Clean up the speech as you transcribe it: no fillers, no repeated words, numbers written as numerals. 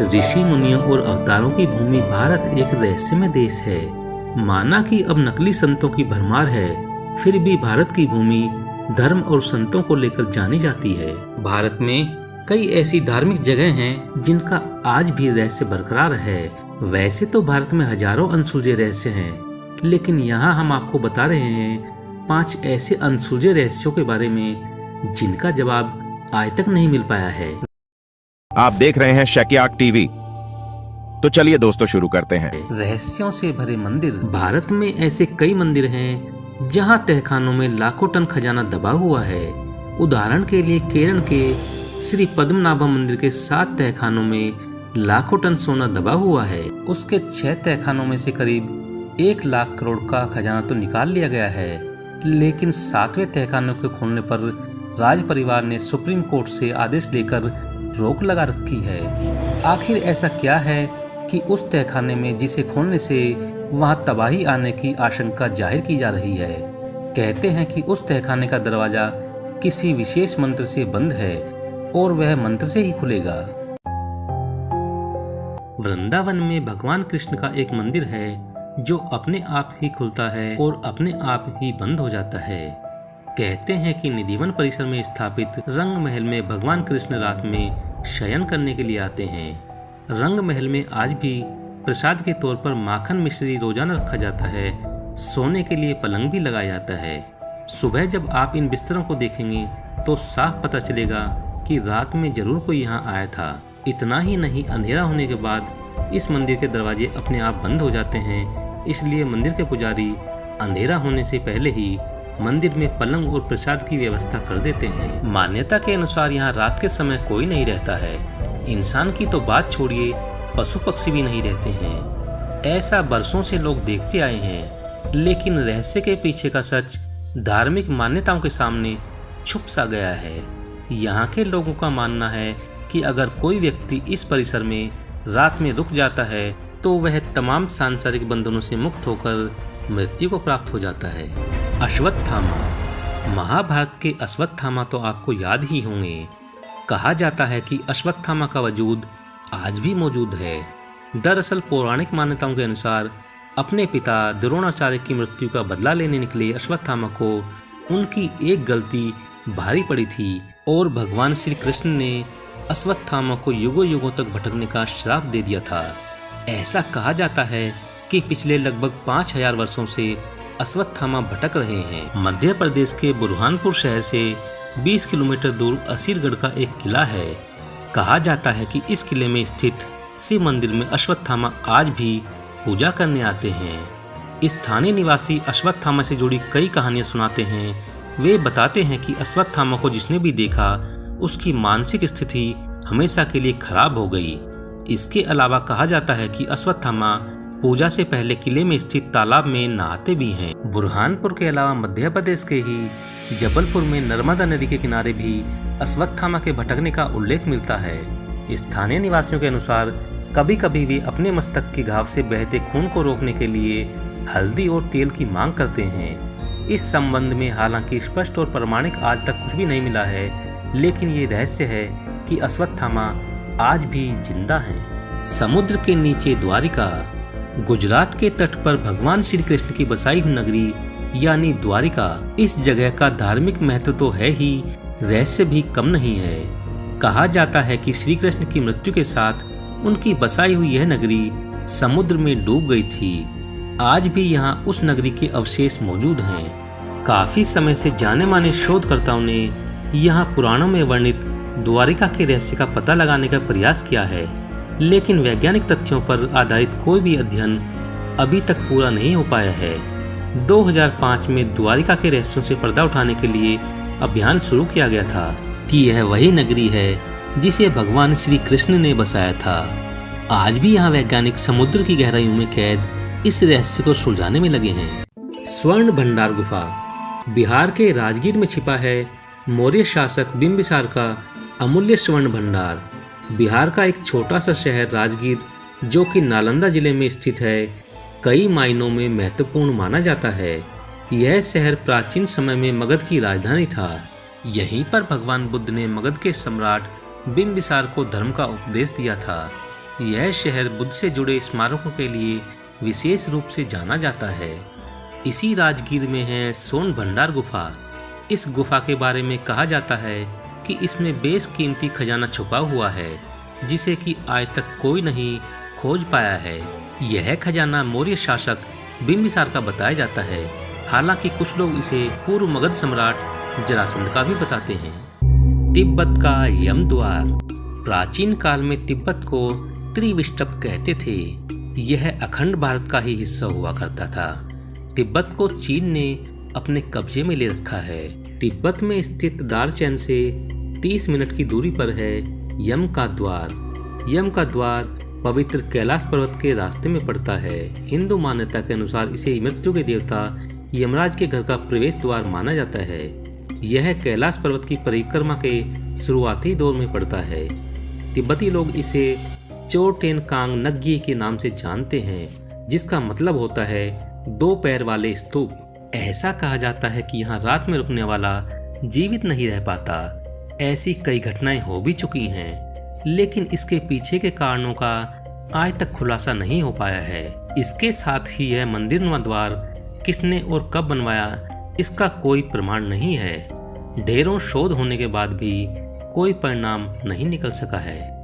ऋषि मुनियों और अवतारों की भूमि भारत एक रहस्यमय देश है। माना कि अब नकली संतों की भरमार है, फिर भी भारत की भूमि धर्म और संतों को लेकर जानी जाती है। भारत में कई ऐसी धार्मिक जगह हैं जिनका आज भी रहस्य बरकरार है। वैसे तो भारत में हजारों अनसुलझे रहस्य हैं, लेकिन यहाँ हम आपको बता रहे हैं 5 ऐसे अनसुलझे रहस्यों के बारे में जिनका जवाब आज तक नहीं मिल पाया है। आप देख रहे हैं शकियाक टीवी, तो चलिए दोस्तों शुरू करते हैं। रहस्यों से भरे मंदिर। भारत में ऐसे कई मंदिर हैं जहां तहखानों में लाखों टन खजाना दबा हुआ है। उदाहरण के लिए केरल के श्री पद्मनाभम मंदिर के 7 तहखानों में लाखों टन सोना दबा हुआ है। उसके 6 तहखानों में से करीब 1 लाख करोड़ का खजाना तो निकाल लिया गया है, लेकिन 7वें तहखानों के खोलने पर राज परिवार ने सुप्रीम कोर्ट से आदेश लेकर रोक लगा रखी है। आखिर ऐसा क्या है कि उस तहखाने में जिसे खोलने से वहां तबाही आने की आशंका जाहिर की जा रही है। कहते हैं कि उस तहखाने का दरवाजा किसी विशेष मंत्र से बंद है और वह मंत्र से ही खुलेगा। वृंदावन में भगवान कृष्ण का एक मंदिर है जो अपने आप ही खुलता है और अपने आप ही बंद हो जाता है। कहते हैं कि निधिवन परिसर में स्थापित रंग महल में भगवान कृष्ण रात में शयन करने के लिए आते हैं। रंग महल में आज भी प्रसाद के तौर पर माखन मिश्री रोजाना रखा जाता है। सोने के लिए पलंग भी लगाया जाता है। सुबह जब आप इन बिस्तरों को देखेंगे तो साफ पता चलेगा कि रात में जरूर कोई यहाँ आया था। इतना ही नहीं, अंधेरा होने के बाद इस मंदिर के दरवाजे अपने आप बंद हो जाते हैं। इसलिए मंदिर के पुजारी अंधेरा होने से पहले ही मंदिर में पलंग और प्रसाद की व्यवस्था कर देते हैं। मान्यता के अनुसार यहाँ रात के समय कोई नहीं रहता है। इंसान की तो बात छोड़िए, पशु पक्षी भी नहीं रहते हैं। ऐसा बरसों से लोग देखते आए हैं, लेकिन रहस्य के पीछे का सच धार्मिक मान्यताओं के सामने छुप सा गया है। यहाँ के लोगों का मानना है कि अगर कोई व्यक्ति इस परिसर में रात में रुक जाता है तो वह तमाम सांसारिक बंधनों से मुक्त होकर मृत्यु को प्राप्त हो जाता है। अश्वत्थामा। महाभारत के अश्वत्थामा तो आपको याद ही होंगे। कहा जाता है कि अश्वत्थामा का वजूद आज भी मौजूद है। दरअसल पौराणिक मान्यताओं के अनुसार अपने पिता द्रोणाचार्य की मृत्यु का बदला लेने निकले अश्वत्थामा को उनकी एक गलती भारी पड़ी थी और भगवान श्री कृष्ण ने अश्वत्थामा को युगों युगों तक भटकने का श्राप दे दिया था। ऐसा कहा जाता है कि पिछले लगभग 5000 वर्षों से अश्वत्थामा भटक रहे हैं। मध्य प्रदेश के बुरहानपुर शहर से 20 किलोमीटर दूर असीरगढ़ का एक किला है। कहा जाता है कि इस किले में स्थित शिव मंदिर में अश्वत्थामा आज भी पूजा करने आते हैं। स्थानीय निवासी अश्वत्थामा से जुड़ी कई कहानियां सुनाते हैं। वे बताते हैं कि अश्वत्थामा को जिसने भी देखा उसकी मानसिक स्थिति हमेशा के लिए खराब हो गई। इसके अलावा कहा जाता है कि अश्वत्थामा पूजा से पहले किले में स्थित तालाब में नहाते भी हैं। बुरहानपुर के अलावा मध्य प्रदेश के ही जबलपुर में नर्मदा नदी के किनारे भी अश्वत्थामा के भटकने का उल्लेख मिलता है। स्थानीय निवासियों के अनुसार कभी कभी वे अपने मस्तक के घाव से बहते खून को रोकने के लिए हल्दी और तेल की मांग करते हैं। इस संबंध में हालांकि स्पष्ट और प्रमाणिक आज तक कुछ भी नहीं मिला है, लेकिन ये रहस्य है कि अश्वत्थामा आज भी जिंदा है। समुद्र के नीचे द्वारिका। गुजरात के तट पर भगवान श्री कृष्ण की बसाई हुई नगरी यानी द्वारिका। इस जगह का धार्मिक महत्व तो है ही, रहस्य भी कम नहीं है। कहा जाता है कि श्री कृष्ण की मृत्यु के साथ उनकी बसाई हुई यह नगरी समुद्र में डूब गई थी। आज भी यहाँ उस नगरी के अवशेष मौजूद हैं। काफी समय से जाने माने शोधकर्ताओं ने यहाँ पुराणों में वर्णित द्वारिका के रहस्य का पता लगाने का प्रयास किया है, लेकिन वैज्ञानिक तथ्यों पर आधारित कोई भी अध्ययन अभी तक पूरा नहीं हो पाया है। 2005 में द्वारिका के रहस्यों से पर्दा उठाने के लिए अभियान शुरू किया गया था कि यह वही नगरी है जिसे भगवान श्री कृष्ण ने बसाया था। आज भी यहाँ वैज्ञानिक समुद्र की गहराइयों में कैद इस रहस्य को सुलझाने में लगे हैं। स्वर्ण भंडार गुफा। बिहार के राजगीर में छिपा है मौर्य शासक बिंबिसार का अमूल्य स्वर्ण भंडार। बिहार का एक छोटा सा शहर राजगीर, जो कि नालंदा जिले में स्थित है, कई मायनों में महत्वपूर्ण माना जाता है। यह शहर प्राचीन समय में मगध की राजधानी था। यहीं पर भगवान बुद्ध ने मगध के सम्राट बिंबिसार को धर्म का उपदेश दिया था। यह शहर बुद्ध से जुड़े स्मारकों के लिए विशेष रूप से जाना जाता है। इसी राजगीर में है सोन भंडार गुफा। इस गुफा के बारे में कहा जाता है कि इसमें बेशकीमती खजाना छुपा हुआ है जिसे कि आज तक कोई नहीं खोज पाया है। यह खजाना मौर्य शासक बिंबिसार का बताया जाता है। हालांकि कुछ लोग इसे पूर्व मगध सम्राट जरासंध का भी बताते हैं। तिब्बत का यम द्वार। प्राचीन काल में तिब्बत को त्रिविष्टप कहते थे। यह अखंड भारत का ही हिस्सा हुआ करता था। तिब्बत को चीन ने अपने कब्जे में ले रखा है। तिब्बत में स्थित दारचैन से 30 मिनट की दूरी पर है यम का द्वार। यम का द्वार पवित्र कैलाश पर्वत के रास्ते में पड़ता है। हिंदू मान्यता के अनुसार इसे मृत्यु के देवता यमराज के घर का प्रवेश द्वार माना जाता है। यह कैलाश पर्वत की परिक्रमा के शुरुआती दौर में पड़ता है। तिब्बती लोग इसे चोटेन कांग नग्ये के नाम से जानते हैं, जिसका मतलब होता है 2 पैर वाले स्तूप। ऐसा कहा जाता है कि यहाँ रात में रुकने वाला जीवित नहीं रह पाता। ऐसी कई घटनाएं हो भी चुकी हैं, लेकिन इसके पीछे के कारणों का आज तक खुलासा नहीं हो पाया है। इसके साथ ही यह मंदिरनुमा द्वार किसने और कब बनवाया, इसका कोई प्रमाण नहीं है। ढेरों शोध होने के बाद भी कोई परिणाम नहीं निकल सका है।